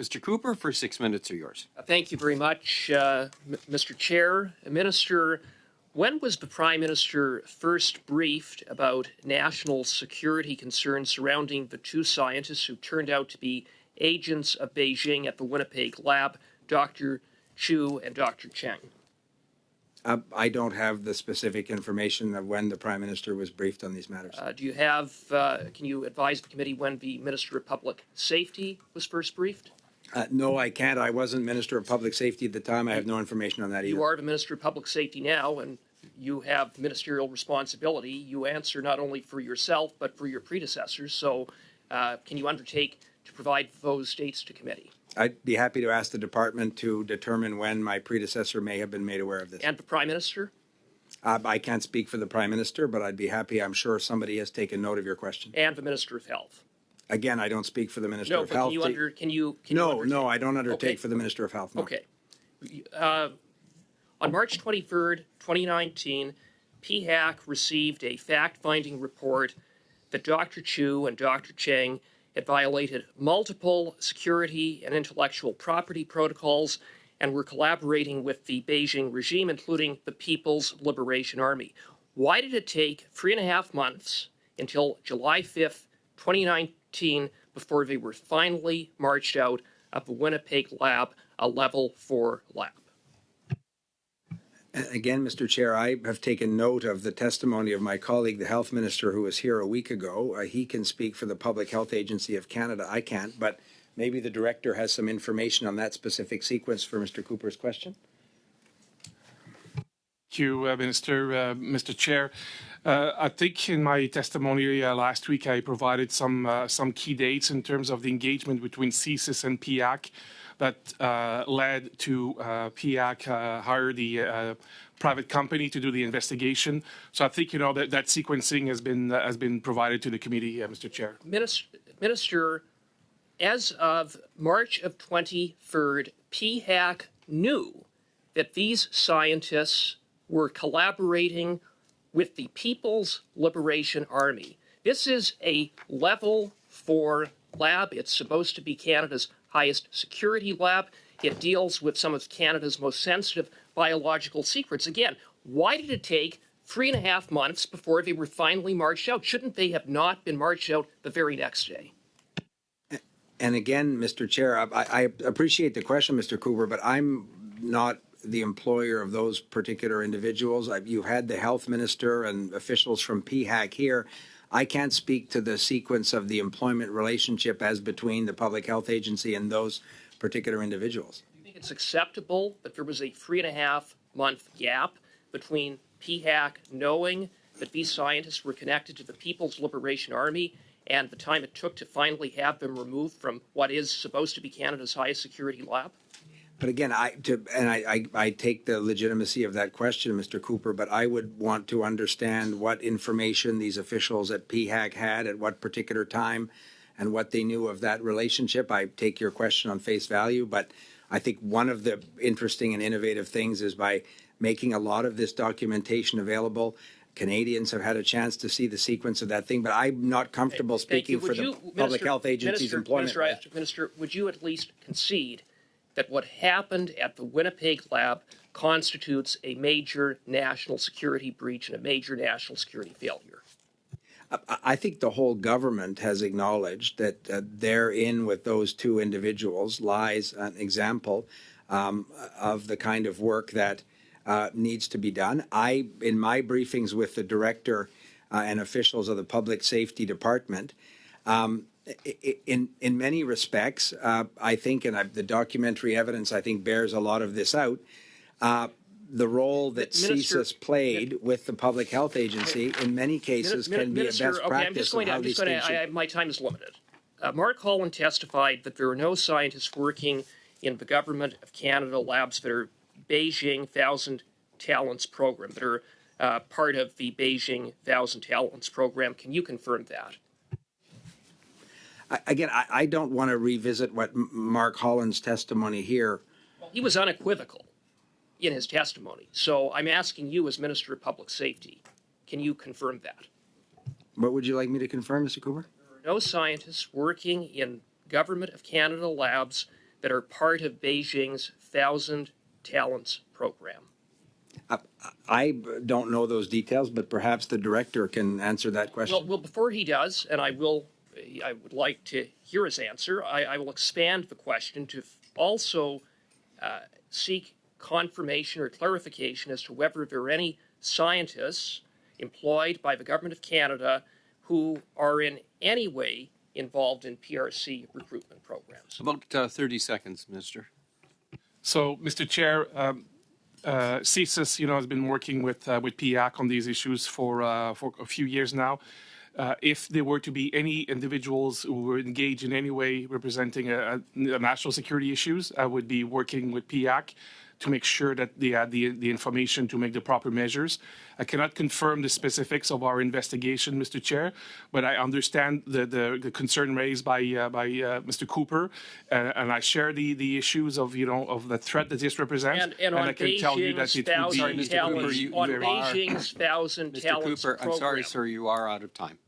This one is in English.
Mr. Cooper, for 6 minutes are yours. Thank you very much, Mr. Chair. Minister, when was the Prime Minister first briefed about national security concerns surrounding the two scientists who turned out to be agents of Beijing at the Winnipeg Lab, Dr. Chu and Dr. Cheng? I don't have the specific information of when the Prime Minister was briefed on these matters. Do you have, can you advise the committee when the Minister of Public Safety was first briefed? No, I can't. I wasn't Minister of Public Safety at the time. I have no information on that either. You are the Minister of Public Safety now, and you have ministerial responsibility. You answer not only for yourself, but for your predecessors. So can you undertake to provide those dates to committee? I'd be happy to ask the department to determine when my predecessor may have been made aware of this. And the Prime Minister? I can't speak for the Prime Minister, but I'd be happy. I'm sure somebody has taken note of your question. And the Minister of Health? Again, I don't speak for the Minister of Health. No, I don't undertake okay. for the Minister of Health. No. Okay. On March 23rd, 2019, PHAC received a fact-finding report that Dr. Chu and Dr. Cheng had violated multiple security and intellectual property protocols and were collaborating with the Beijing regime, including the People's Liberation Army. Why did it take 3.5 months until July 5th, 2019, before they were finally marched out of the Winnipeg Lab, a Level 4 lab? Again, Mr. Chair, I have taken note of the testimony of my colleague, the Health Minister, who was here a week ago. He can speak for the Public Health Agency of Canada. I can't, but maybe the Director has some information on that specific sequence for Mr. Cooper's question. Thank you, Minister. Mr. Chair, I think in my testimony last week I provided some key dates in terms of the engagement between CSIS and PHAC that led to PHAC hire the private company to do the investigation. So I think that sequencing has been provided to the committee, Mr. Chair. Minister, as of March of 23rd, PHAC knew that these scientists were collaborating with the People's Liberation Army. This is a Level 4 lab. It's supposed to be Canada's highest security lab. It deals with some of Canada's most sensitive biological secrets. Again, why did it take 3.5 months before they were finally marched out? Shouldn't they have not been marched out the very next day? And again, Mr. Chair, I appreciate the question, Mr. Cooper, but I'm not the employer of those particular individuals. You had the Health Minister and officials from PHAC here. I can't speak to the sequence of the employment relationship as between the Public Health Agency and those particular individuals. Do you think it's acceptable that there was a 3.5-month gap between PHAC knowing that these scientists were connected to the People's Liberation Army and the time it took to finally have them removed from what is supposed to be Canada's highest security lab? But again, I take the legitimacy of that question, Mr. Cooper, but I would want to understand what information these officials at PHAC had at what particular time and what they knew of that relationship. I take your question on face value, but I think one of the interesting and innovative things is by making a lot of this documentation available, Canadians have had a chance to see the sequence of that thing, but I'm not comfortable speaking for the Public Health Agency's employment. Minister, would you at least concede that what happened at the Winnipeg Lab constitutes a major national security breach and a major national security failure? I think the whole government has acknowledged that therein with those two individuals lies an example of the kind of work that needs to be done. In my briefings with the director and officials of the Public Safety Department, in many respects, I think, and the documentary evidence, I think, bears a lot of this out, the role that CSIS played with the Public Health Agency in many cases can be a best practice. My time is limited. Mark Holland testified that there are no scientists working in the Government of Canada labs that are Beijing 1,000 Talents program, that are part of the Beijing 1,000 Talents program. Can you confirm that? Again, I don't want to revisit what Mark Holland's testimony here. Well, he was unequivocal in his testimony. So I'm asking you as Minister of Public Safety, can you confirm that? What would you like me to confirm, Mr. Cooper? There are no scientists working in Government of Canada labs that are part of Beijing's 1,000 Talents program? I don't know those details, but perhaps the director can answer that question. Well, before he does, and I would like to hear his answer, I will expand the question to also seek confirmation or clarification as to whether there are any scientists employed by the Government of Canada who are in any way involved in PRC recruitment programs. About 30 seconds, Minister. So, Mr. Chair, CSIS, has been working with PIAC on these issues for a few years now. If there were to be any individuals who were engaged in any way representing a national security issues, I would be working with PIAC to make sure that they had the information to make the proper measures. I cannot confirm the specifics of our investigation, Mr. Chair, but I understand the concern raised by Mr. Cooper, and I share the issues of the threat that this represents. And I can tell you that it would be Beijing's 1,000 Talents Mr. Cooper, I'm sorry, program. sir, you are out of time.